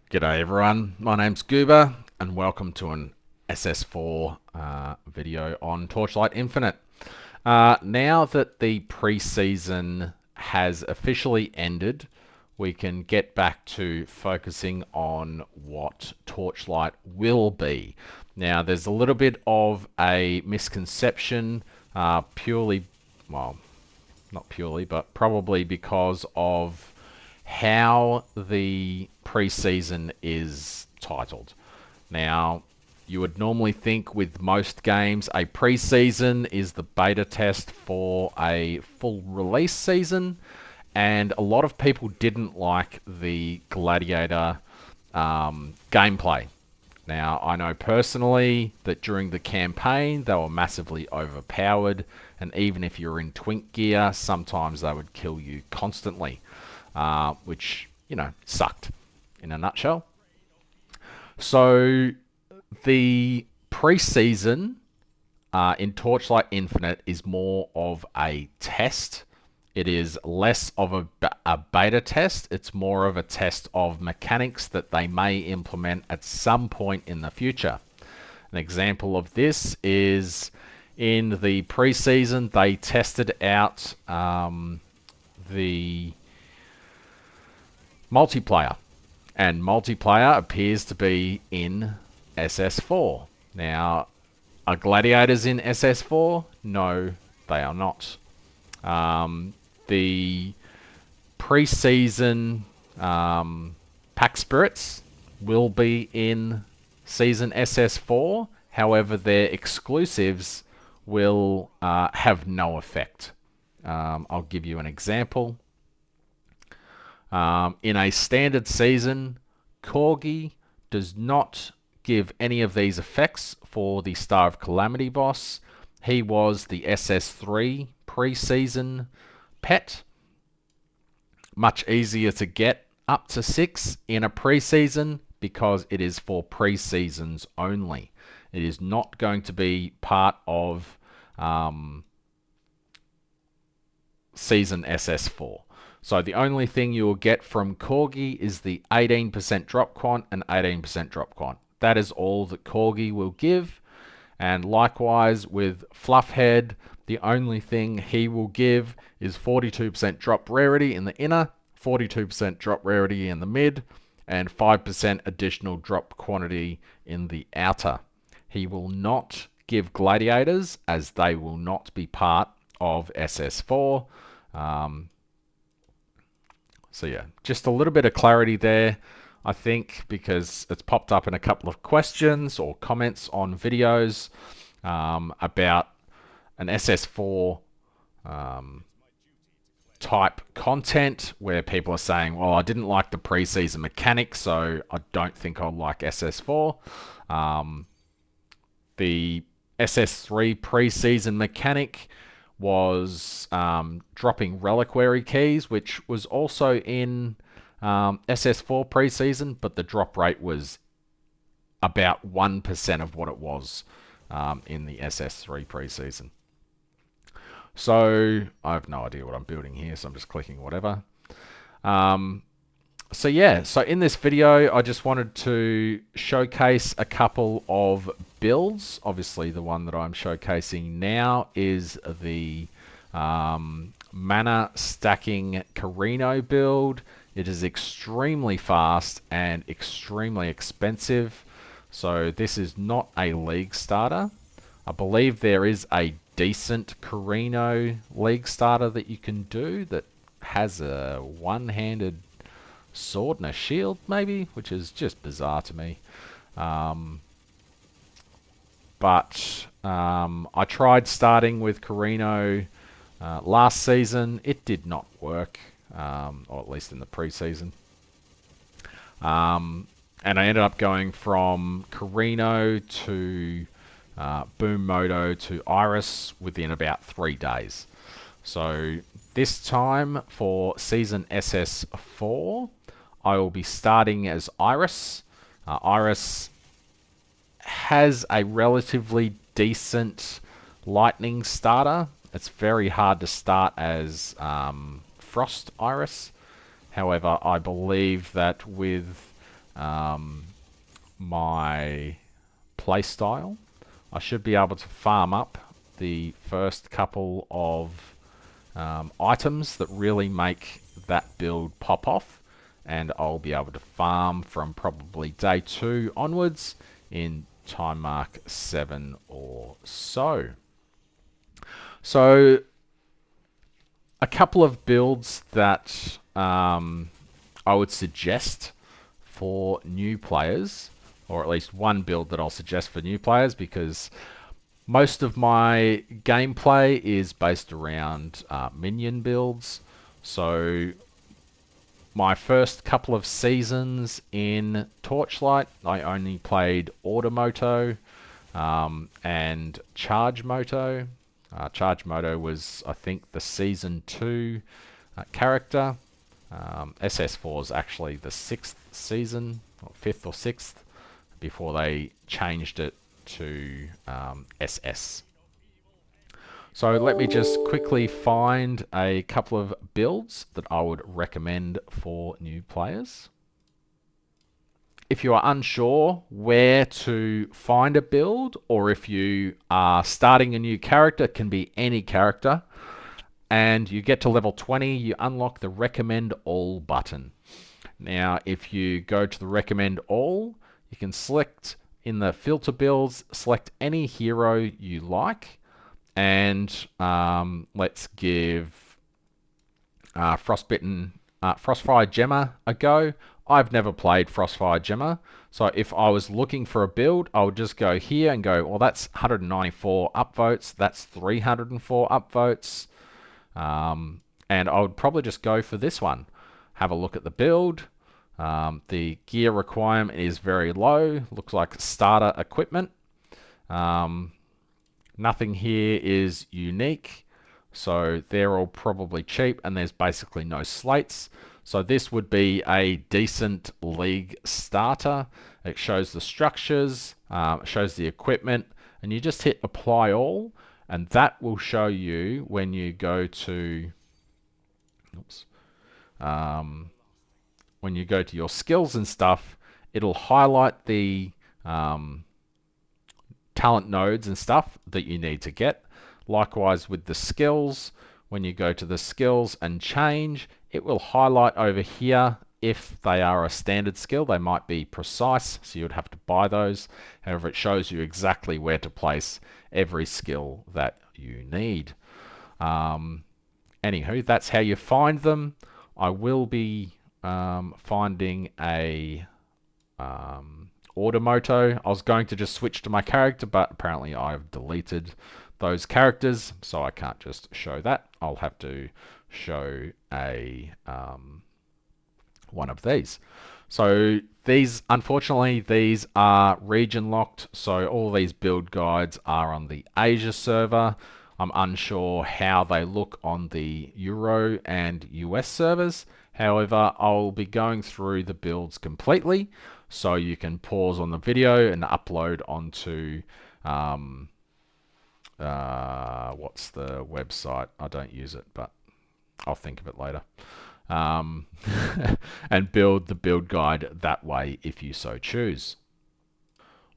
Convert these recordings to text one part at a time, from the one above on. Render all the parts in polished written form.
G'day everyone, my name's Goober and welcome to an SS4 video on Torchlight Infinite. Now that the pre-season has officially ended, we can get back to focusing on what Torchlight will be. Now there's a little bit of a misconception purely, well, not purely, but probably because of how the preseason is titled. Now, you would normally think with most games, a preseason is the beta test for a full release season, and a lot of people didn't like the Gladiator gameplay. Now, I know personally that during the campaign, they were massively overpowered, and even if you're in twink gear, sometimes they would kill you constantly, which, sucked in a nutshell. So, the preseason in Torchlight Infinite is more of a test. It is less of a beta test. It's more of a test of mechanics that they may implement at some point in the future. An example of this is in the preseason, they tested out the multiplayer, and multiplayer appears to be in SS4. Now, are gladiators in SS4? No, they are not. The pre-season pack spirits will be in season SS4. However, their exclusives will have no effect. I'll give you an example. In a standard season, Corgi does not give any of these effects for the Star of Calamity boss. He was the SS3 pre-season pet. Much easier to get up to 6 in a pre-season because it is for pre-seasons only. It is not going to be part of season SS4. So the only thing you will get from Corgi is the 18% drop quant and 18% drop quant. That is all that Corgi will give. And likewise with Fluffhead, the only thing he will give is 42% drop rarity in the inner, 42% drop rarity in the mid, and 5% additional drop quantity in the outer. He will not give gladiators, as they will not be part of SS4. So yeah, just a little bit of clarity there, I think, because it's popped up in a couple of questions or comments on videos about an SS4 type content where people are saying, well, I didn't like the preseason mechanics, so I don't think I'll like SS4. The SS3 preseason mechanic was dropping reliquary keys, which was also in SS4 preseason, but the drop rate was about 1% of what it was in the SS3 preseason. So I have no idea what I'm building here, so I'm just clicking whatever. So yeah, so in this video, I just wanted to showcase a couple of builds. Obviously, the one that I'm showcasing now is the mana stacking Carino build. It is extremely fast and extremely expensive. So this is not a league starter. I believe there is a decent Carino league starter that you can do that has a one-handed sword and a shield, maybe, which is just bizarre to me. But I tried starting with Carino last season. It did not work, or at least in the preseason. And I ended up going from Carino to Boom Moto to Iris within about 3 days. So this time for season SS4, I will be starting as Iris. Iris has a relatively decent lightning starter. It's very hard to start as Frost Iris. However, I believe that with my playstyle, I should be able to farm up the first couple of items that really make that build pop off, and I'll be able to farm from probably day 2 onwards in time mark 7 or so. So a couple of builds that I would suggest for new players, or at least one build that I'll suggest for new players, because most of my gameplay is based around minion builds. So my first couple of seasons in Torchlight, I only played Moto and Charge Moto. Charge Moto was, I think, the season 2 character. SS4 is actually the 6th season, or 5th or 6th, before they changed it to SS. So let me just quickly find a couple of builds that I would recommend for new players. If you are unsure where to find a build, or if you are starting a new character, it can be any character, and you get to level 20, you unlock the Recommend All button. Now, if you go to the Recommend All, you can select in the filter builds, select any hero you like, and let's give Frostfire Gemma a go. I've never played Frostfire Gemma, so if I was looking for a build, I would just go here and go, well, that's 194 upvotes, that's 304 upvotes, and I would probably just go for this one. Have a look at the build. The gear requirement is very low, looks like starter equipment. Nothing here is unique, so they're all probably cheap, and there's basically no slates. So this would be a decent league starter. It shows the structures, shows the equipment, and you just hit apply all, and that will show you when you go to when you go to your skills and stuff, it'll highlight the talent nodes and stuff that you need to get. Likewise with the skills, when you go to the skills and change, it will highlight over here if they are a standard skill. They might be precise, so you would have to buy those. However, it shows you exactly where to place every skill that you need. Anywho, that's how you find them. I will be finding a Moto. I was going to just switch to my character, but apparently I've deleted those characters, so I can't just show that. I'll have to show a one of these. So these, unfortunately, these are region locked, so all these build guides are on the Asia server. I'm unsure how they look on the Euro and US servers. However, I'll be going through the builds completely, so you can pause on the video and upload onto what's the website? I don't use it, but I'll think of it later. And build the build guide that way if you so choose.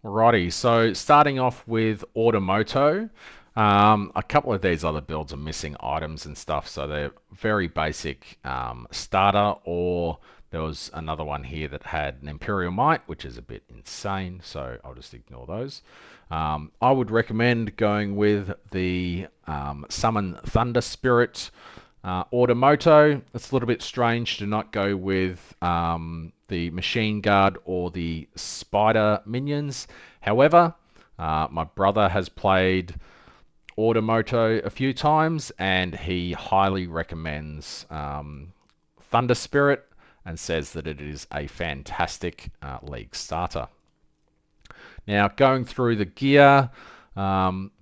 Alrighty, so starting off with Moto. A couple of these other builds are missing items and stuff, so they're very basic starter, or there was another one here that had an Imperial Might, which is a bit insane, so I'll just ignore those. I would recommend going with the Summon Thunder Spirit Moto. It's a little bit strange to not go with the Machine Guard or the Spider minions. However, my brother has played Moto a few times, and he highly recommends Thunder Spirit and says that it is a fantastic league starter. Now, going through the gear,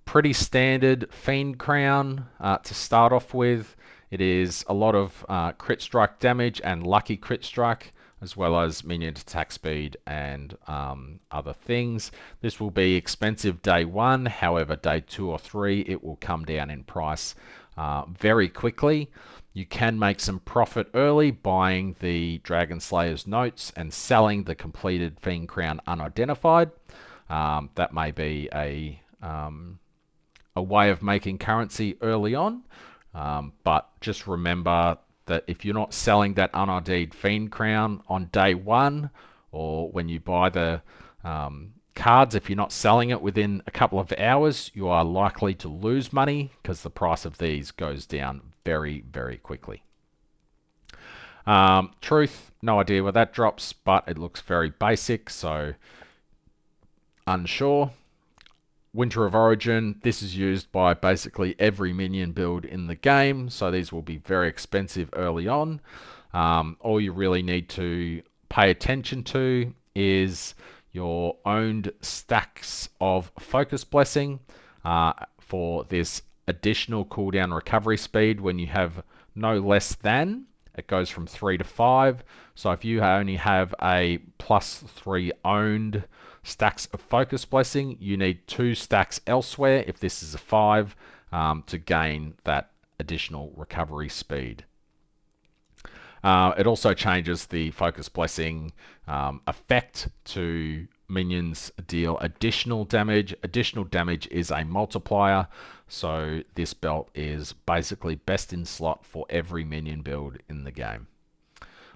pretty standard Fiend Crown to start off with. It is a lot of crit strike damage and lucky crit strike, as well as minion attack speed and other things. This will be expensive day 1, however day 2 or 3 it will come down in price very quickly. You can make some profit early buying the Dragon Slayer's notes and selling the completed Fiend Crown unidentified. That may be a way of making currency early on, but just remember that if you're not selling that unID'd Fiend Crown on day one, or when you buy the cards, if you're not selling it within a couple of hours, you are likely to lose money because the price of these goes down very, very quickly. Truth, no idea where that drops, but it looks very basic, so unsure. Winter of Origin, this is used by basically every minion build in the game, so these will be very expensive early on. All you really need to pay attention to is your owned stacks of Focus Blessing for this additional cooldown recovery speed when you have no less than. It goes from 3 to 5. So if you only have a +3 owned stacks of Focus Blessing, you need 2 stacks elsewhere if this is a 5 to gain that additional recovery speed. It also changes the Focus Blessing effect to minions deal additional damage. Additional damage is a multiplier, so this belt is basically best in slot for every minion build in the game.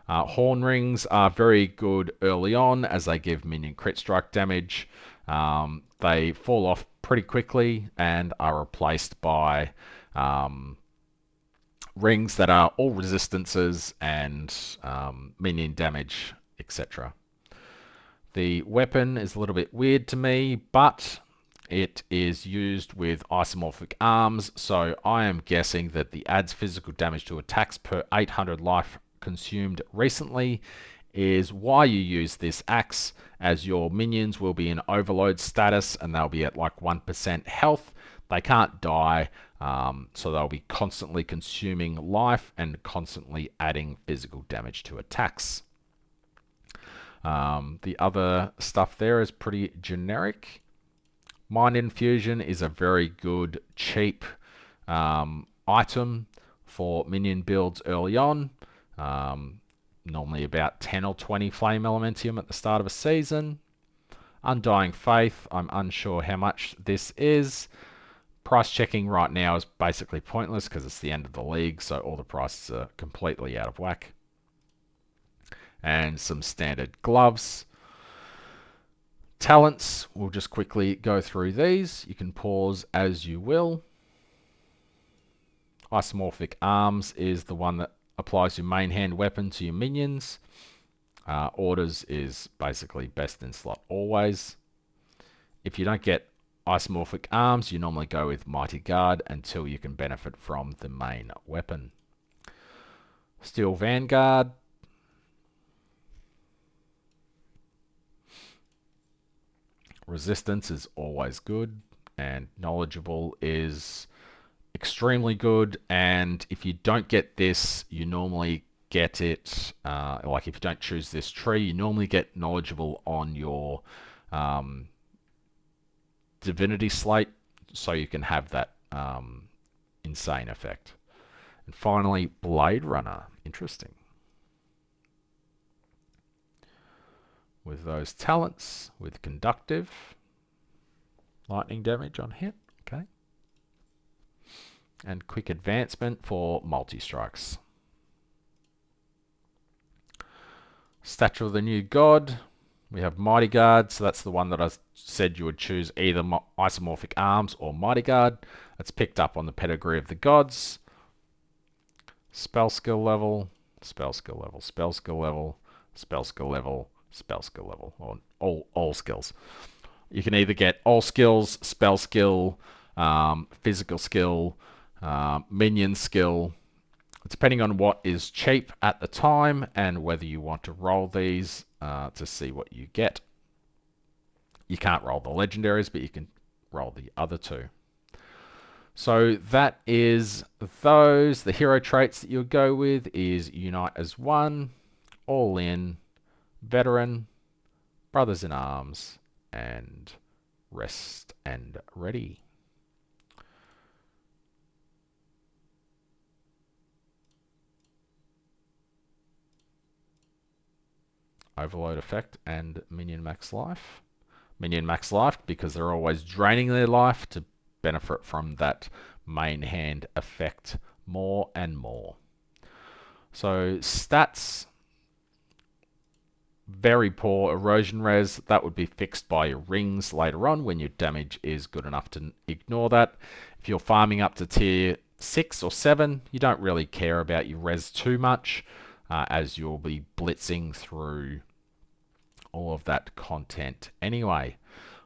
Horn rings are very good early on as they give minion crit strike damage. They fall off pretty quickly and are replaced by rings that are all resistances and minion damage, etc. The weapon is a little bit weird to me, but it is used with isomorphic arms, so I am guessing that the adds physical damage to attacks per 800 life consumed recently is why you use this axe, as your minions will be in overload status and they'll be at like 1% health. They can't die, so they'll be constantly consuming life and constantly adding physical damage to attacks. The other stuff there is pretty generic. Mind Infusion is a very good, cheap item for minion builds early on. Normally about 10 or 20 Flame Elementium at the start of a season. Undying Faith, I'm unsure how much this is. Price checking right now is basically pointless because it's the end of the league, so all the prices are completely out of whack. And some standard gloves. Talents, we'll just quickly go through these. You can pause as you will. Isomorphic Arms is the one that applies your main hand weapon to your minions. Orders is basically best in slot always. If you don't get Isomorphic Arms, you normally go with Mighty Guard until you can benefit from the main weapon. Steel Vanguard. Resistance is always good, and Knowledgeable is extremely good, and if you don't get this, you normally get it, like if you don't choose this tree, you normally get Knowledgeable on your Divinity slate, so you can have that insane effect. And finally, Blade Runner. Interesting. With those talents, with Conductive, lightning damage on hit, okay. And Quick Advancement for multi-strikes. Statue of the New God. We have Mighty Guard, so that's the one that I said you would choose either Isomorphic Arms or Mighty Guard. It's picked up on the Pedigree of the Gods. Spell skill level, spell skill level, spell skill level, spell skill level, spell skill level, or all skills. You can either get all skills, spell skill, physical skill, minion skill, depending on what is cheap at the time and whether you want to roll these to see what you get. You can't roll the legendaries, but you can roll the other two. So that is those. The hero traits that you'll go with is Unite as One, All In, Veteran, Brothers in Arms, and Rest and Ready. overload effect and minion max life. Minion max life because they're always draining their life to benefit from that main hand effect more and more. So stats, very poor erosion res. That would be fixed by your rings later on when your damage is good enough to ignore that. If you're farming up to tier 6 or 7, you don't really care about your res too much, as you'll be blitzing through all of that content anyway.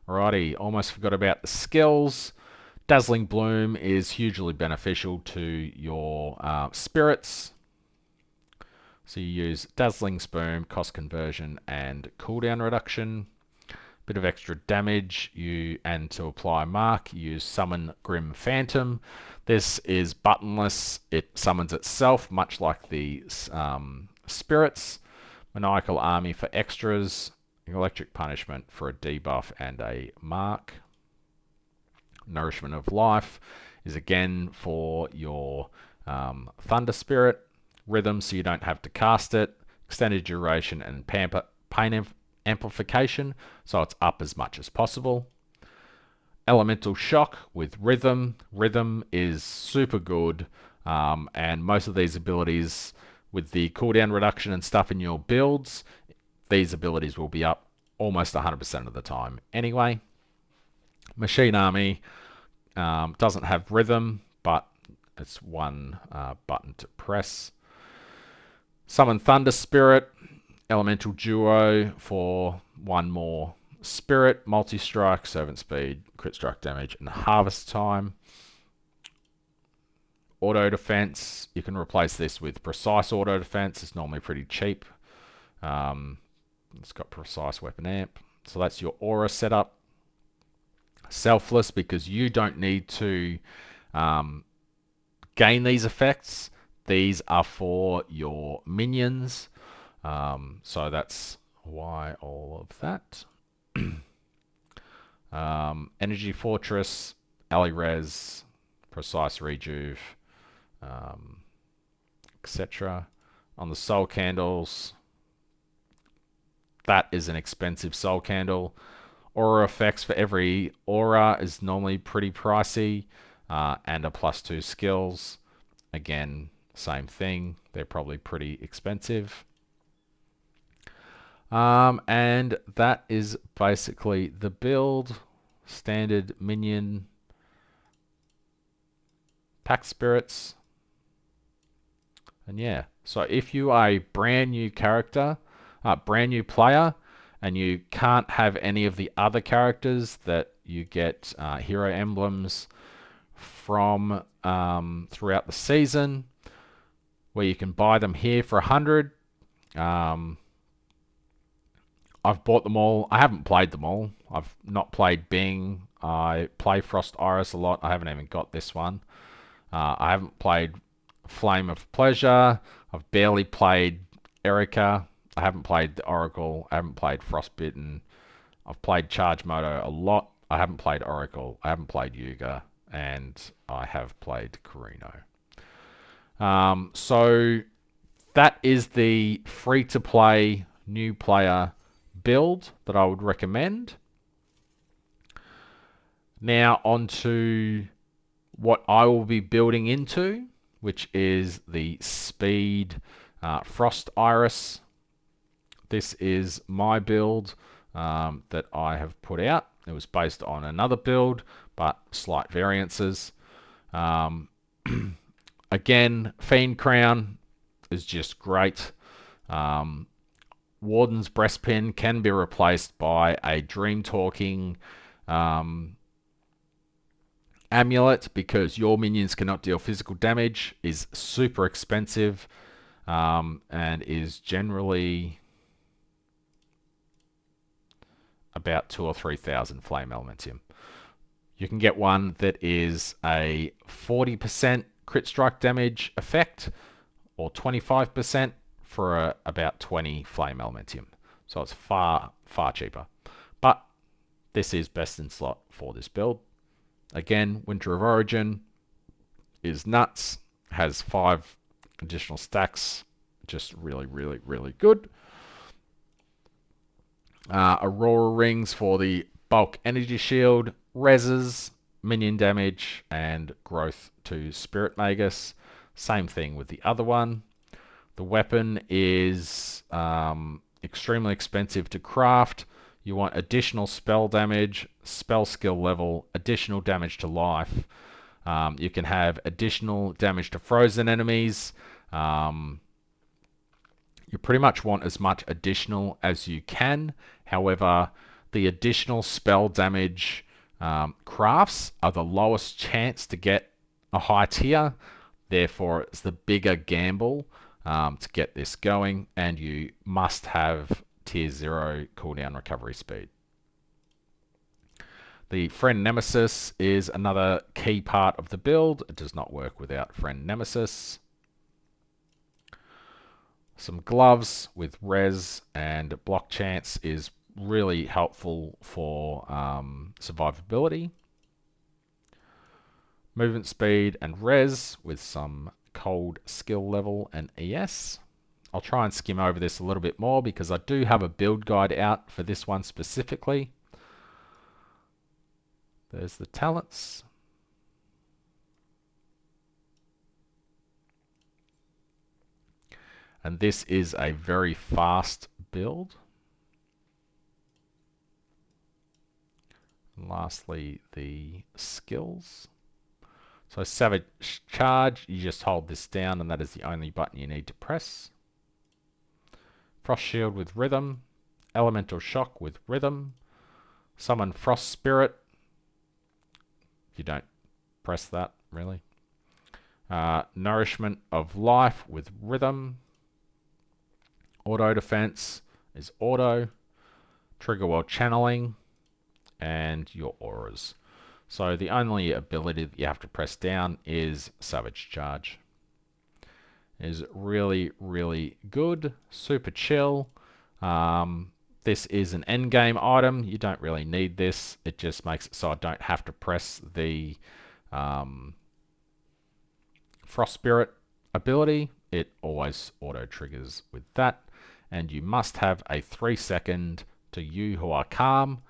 Alrighty, almost forgot about the skills. Dazzling Bloom is hugely beneficial to your spirits. So you use Dazzling Spoon, cost conversion, and cooldown reduction. Bit of extra damage, and to apply mark, you use Summon Grim Phantom. This is buttonless. It summons itself, much like the spirits. Maniacal Army for extras. Electric Punishment for a debuff and a mark. Nourishment of Life is again for your Thunder Spirit. Rhythm, so you don't have to cast it. Extended duration and pain amplification, so it's up as much as possible. Elemental Shock with Rhythm. Rhythm is super good, and most of these abilities with the cooldown reduction and stuff in your builds, these abilities will be up almost 100% of the time anyway. Machine Army doesn't have Rhythm, but it's one button to press. Summon Thunder Spirit, Elemental Duo for one more Spirit, Multi-Strike, Servant Speed, Crit Strike Damage, and Harvest Time. Auto Defense, you can replace this with Precise Auto Defense. It's normally pretty cheap. It's got Precise Weapon Amp. So that's your aura setup. Selfless, because you don't need to gain these effects. These are for your minions. So that's why all of that. Energy Fortress, Alley Res, Precise Rejuve, etc. On the Soul Candles, that is an expensive Soul Candle. Aura effects for every aura is normally pretty pricey, and a +2 skills. Again, same thing. They're probably pretty expensive. And that is basically the build. Standard minion pack spirits. And yeah, so if you are a brand new character, brand new player, and you can't have any of the other characters that you get hero emblems from throughout the season, where you can buy them here for 100. I've bought them all. I haven't played them all. I've not played Bing. I play Frost Iris a lot. I haven't even got this one. I haven't played Flame of Pleasure. I've barely played Erica. I haven't played the Oracle. I haven't played Frostbitten. I've played Charge Moto a lot. I haven't played Oracle. I haven't played Yuga. And I have played Carino. So that is the free-to-play new player build that I would recommend. Now on to what I will be building into, which is the Speed Frost Iris. This is my build that I have put out. It was based on another build, but slight variances. Again, Fiend Crown is just great. Warden's Breastpin can be replaced by a Dream Talking amulet, because your minions cannot deal physical damage, is super expensive, and is generally about 2,000 or 3,000 flame elementium. You can get one that is a 40% crit strike damage effect, or 25% for about 20 flame elementium. So it's far cheaper. But this is best in slot for this build. Again, Winter of Origin is nuts. Has 5 additional stacks. Just really good. Aurora rings for the bulk energy shield, reses, minion damage, and growth to Spirit Magus. Same thing with the other one. The weapon is extremely expensive to craft. You want additional spell damage, spell skill level, additional damage to life. You can have additional damage to frozen enemies. You pretty much want as much additional as you can. However, the additional spell damage crafts are the lowest chance to get a high tier. Therefore, it's the bigger gamble to get this going, and you must have tier 0 cooldown recovery speed. The Friend Nemesis is another key part of the build. It does not work without Friend Nemesis. Some gloves with res and block chance is really helpful for survivability. Movement speed and res with some cold skill level and ES. I'll try and skim over this a little bit more because I do have a build guide out for this one specifically. There's the talents. And this is a very fast build. And lastly, the skills. So Savage Charge, you just hold this down and that is the only button you need to press. Frost Shield with Rhythm. Elemental Shock with Rhythm. Summon Frost Spirit. You don't press that, really. Nourishment of Life with Rhythm. Auto Defense is Auto. Trigger while channeling. And your auras. So the only ability that you have to press down is Savage Charge. It is really, really good. Super chill. This is an endgame item. You don't really need this. It just makes it so I don't have to press the Frost Spirit ability. It always auto triggers with that. And you must have a 3-second to you who are calm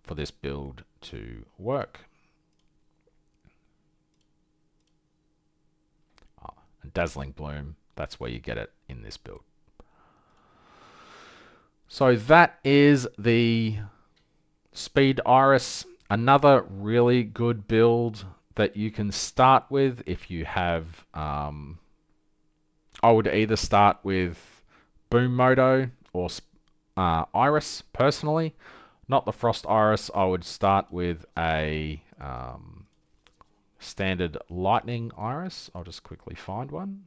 for this build to work. And Dazzling Bloom, that's where you get it in this build. So that is the Speed Iris. Another really good build that you can start with if you have... I would either start with Boom Moto or Iris, personally. Not the Frost Iris. I would start with a standard Lightning Iris. I'll just quickly find one.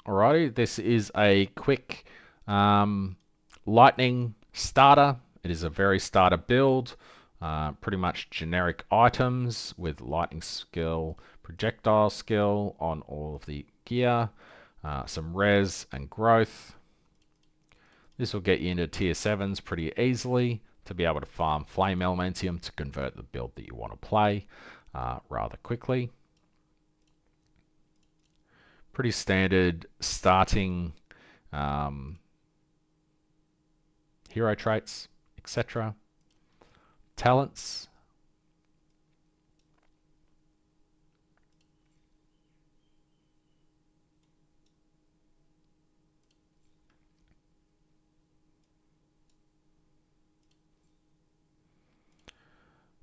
Alrighty, this is a quick Lightning starter. It is a very starter build. Pretty much generic items with Lightning skill, projectile skill on all of the gear. Some res and growth. This will get you into tier 7s pretty easily to be able to farm Flame Elementium to convert the build that you want to play rather quickly. Pretty standard starting hero traits, etc. Talents.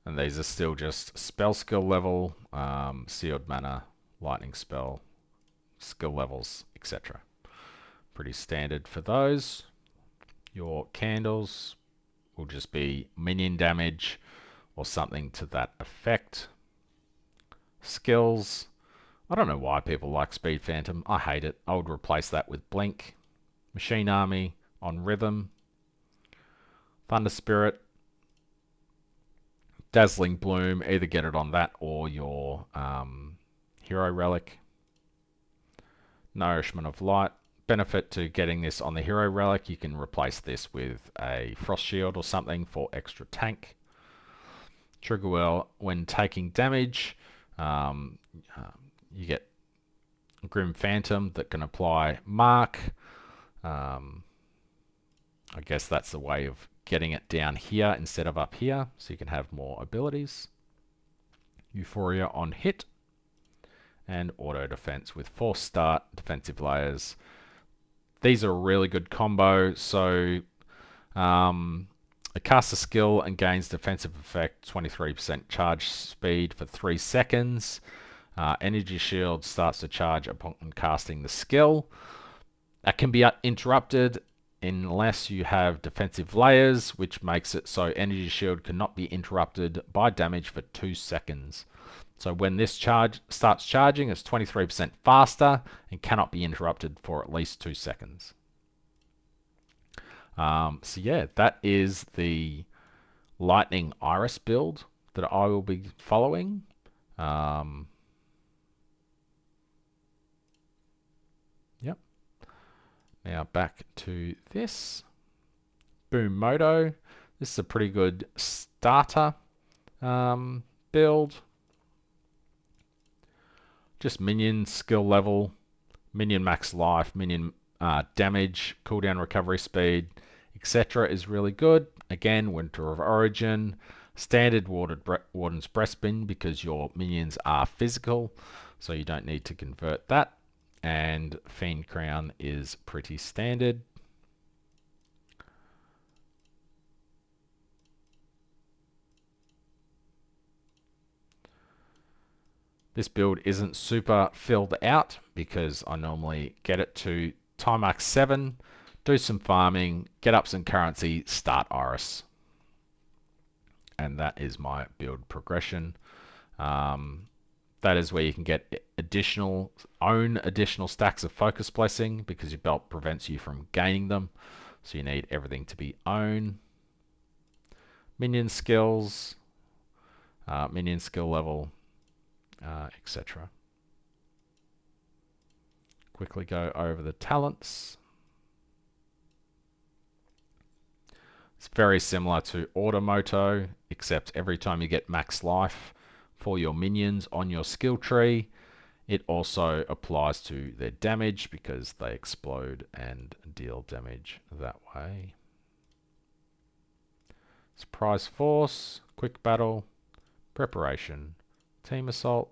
And these are still just spell skill level, sealed mana, lightning spell, skill levels, etc. Pretty standard for those. Your candles will just be minion damage or something to that effect. Skills. I don't know why people like Speed Phantom. I hate it. I would replace that with Blink. Machine Army on Rhythm. Thunder Spirit. Dazzling Bloom, either get it on that or your Hero Relic. Nourishment of Light. Benefit to getting this on the Hero Relic, you can replace this with a Frost Shield or something for extra tank. Trigger well when taking damage. You get Grim Phantom that can apply Mark. I guess that's the way of getting it down here instead of up here, so you can have more abilities. Euphoria on hit, and auto defense with force start, defensive layers. These are a really good combo. So it casts a skill and gains defensive effect, 23% charge speed for 3 seconds. Energy shield starts to charge upon casting the skill. That can be interrupted unless you have defensive layers, which makes it so energy shield cannot be interrupted by damage for 2 seconds. So when this charge starts charging, it's 23% faster and cannot be interrupted for at least 2 seconds. So yeah, that is the Lightning Iris build that I will be following. Yep. Now back to this. Boom Moto. This is a pretty good starter build. Just minion skill level, minion max life, minion damage, cooldown recovery speed, etc. is really good. Again, Winter of Origin, standard Warden's Breastpin because your minions are physical, so you don't need to convert that. And Fiend Crown is pretty standard. This build isn't super filled out because I normally get it to time max 7, do some farming, get up some currency, start Iris. And that is my build progression. That is where you can get additional stacks of Focus Blessing because your belt prevents you from gaining them. So you need everything to be own. Minion skills, minion skill level, etc. Quickly go over the talents. It's very similar to Moto, except every time you get max life for your minions on your skill tree, it also applies to their damage because they explode and deal damage that way. Surprise Force, Quick Battle, Preparation, Team Assault,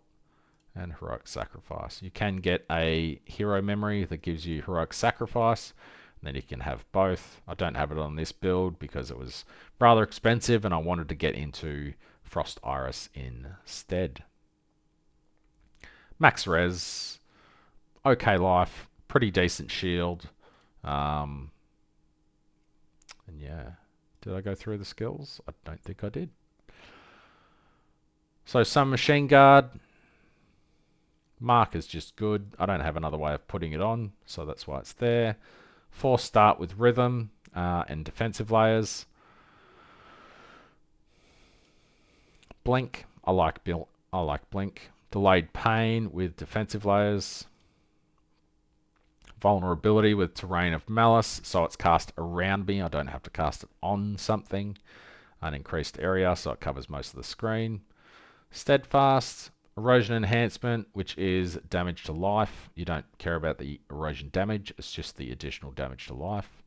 and Heroic Sacrifice. You can get a hero memory that gives you Heroic Sacrifice, and then you can have both. I don't have it on this build because it was rather expensive and I wanted to get into Frost Iris instead. Max Res, okay life, pretty decent shield. And yeah, did I go through the skills? I don't think I did. So some Machine Guard. Mark is just good. I don't have another way of putting it on, so that's why it's there. Force Start with Rhythm and defensive layers. Blink. I like Blink. Delayed Pain with defensive layers. Vulnerability with Terrain of Malice, so it's cast around me. I don't have to cast it on something. An increased area, so it covers most of the screen. Steadfast. Erosion Enhancement, which is damage to life. You don't care about the erosion damage, it's just the additional damage to life.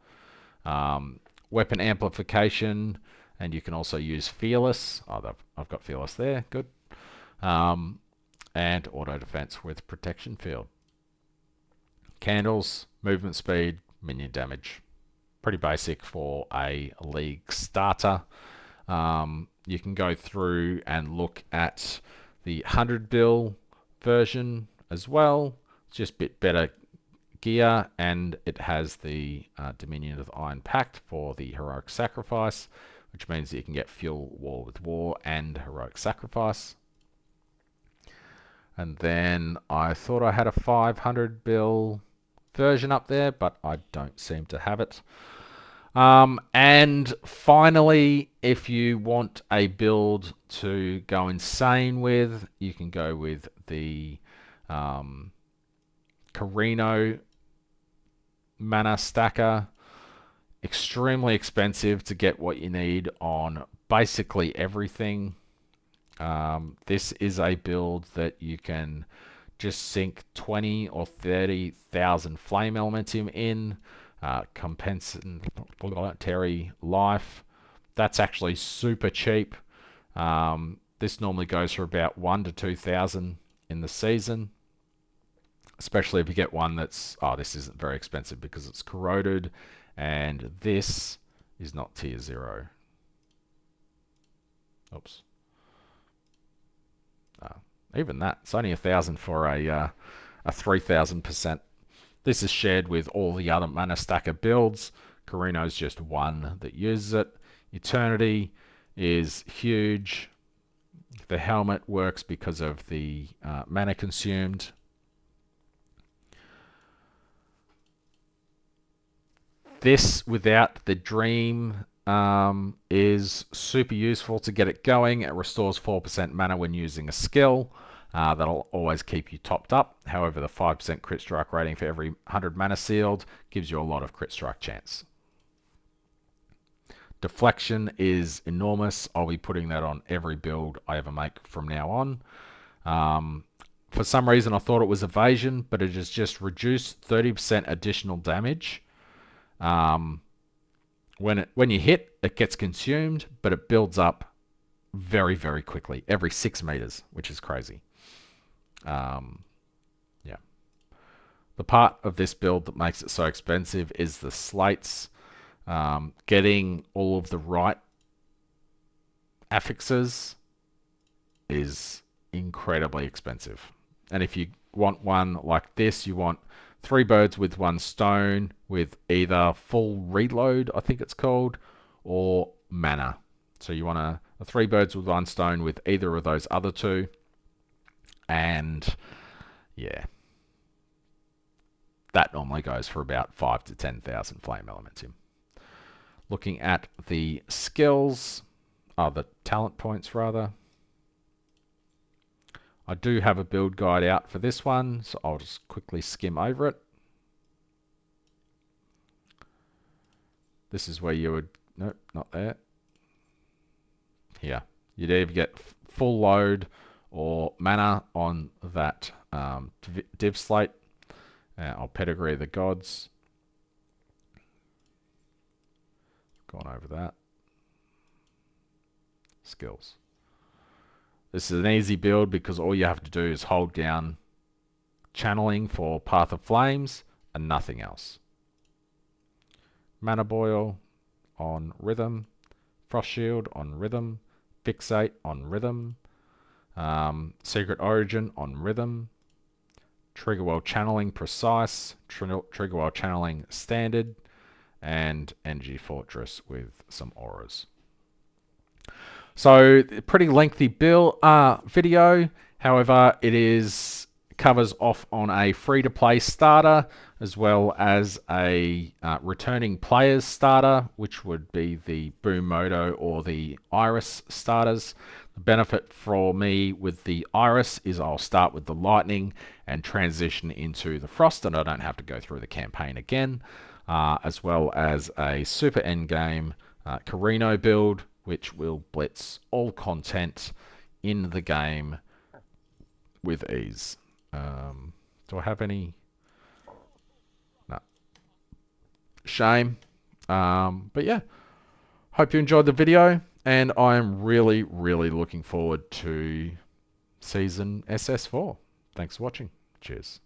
Weapon Amplification, and you can also use Fearless. Oh, I've got Fearless there, good. And Auto Defense with Protection Field. Candles, movement speed, minion damage. Pretty basic for a league starter. You can go through and look at the 100 bill version as well. It's just a bit better gear, and it has the Dominion of Iron Pact for the Heroic Sacrifice, which means that you can get Fuel War with War and Heroic Sacrifice. And then I thought I had a 500 bill version up there, but I don't seem to have it. And finally, if you want a build to go insane with, you can go with the Carino mana stacker. Extremely expensive to get what you need on basically everything. This is a build that you can just sink 20 or 30,000 flame elementum in. Compensatory life, That's actually super cheap. This normally goes for about 1 to 2,000 in the season, especially if you get one that's, oh, this isn't very expensive because it's corroded, and this is not tier 0. Oops. Even that, it's only 1,000 for a 3,000%. This is shared with all the other mana stacker builds. Carino's just one that uses it. Eternity is huge. The helmet works because of the mana consumed. This, without the dream, is super useful to get it going. It restores 4% mana when using a skill. That'll always keep you topped up. However, the 5% crit strike rating for every 100 mana sealed gives you a lot of crit strike chance. Deflection is enormous. I'll be putting that on every build I ever make from now on. For some reason, I thought it was evasion, but it has just reduced 30% additional damage. When you hit, it gets consumed, but it builds up very, very quickly, every 6 meters, which is crazy. Yeah. The part of this build that makes it so expensive is the slates. Getting all of the right affixes is incredibly expensive. And if you want one like this, you want 3 birds with 1 stone with either full reload, I think it's called, or mana. So you want a 3 birds with 1 stone with either of those other 2. And yeah, that normally goes for about 5 to 10,000 flame elements in. Looking at the skills, the talent points rather. I do have a build guide out for this one, so I'll just quickly skim over it. This is where you would, nope, not there. Here, you'd either get full load or mana on that div slate. I'll pedigree the gods. Gone over that. Skills. This is an easy build because all you have to do is hold down channeling for Path of Flames and nothing else. Mana Boil on rhythm. Frost Shield on rhythm. Fixate on rhythm. Secret Origin on rhythm. Trigger while channeling precise. Trigger while channeling standard. And Energy Fortress with some auras. So pretty lengthy build video. However, it covers off on a free-to-play starter as well as a returning players starter, which would be the Boom Moto or the Iris starters. The benefit for me with the Iris is I'll start with the Lightning and transition into the Frost, and I don't have to go through the campaign again. As well as a super endgame Carino build, which will blitz all content in the game with ease. Do I have any? No. Shame. But yeah, hope you enjoyed the video, and I'm really, really looking forward to season SS4. Thanks for watching. Cheers.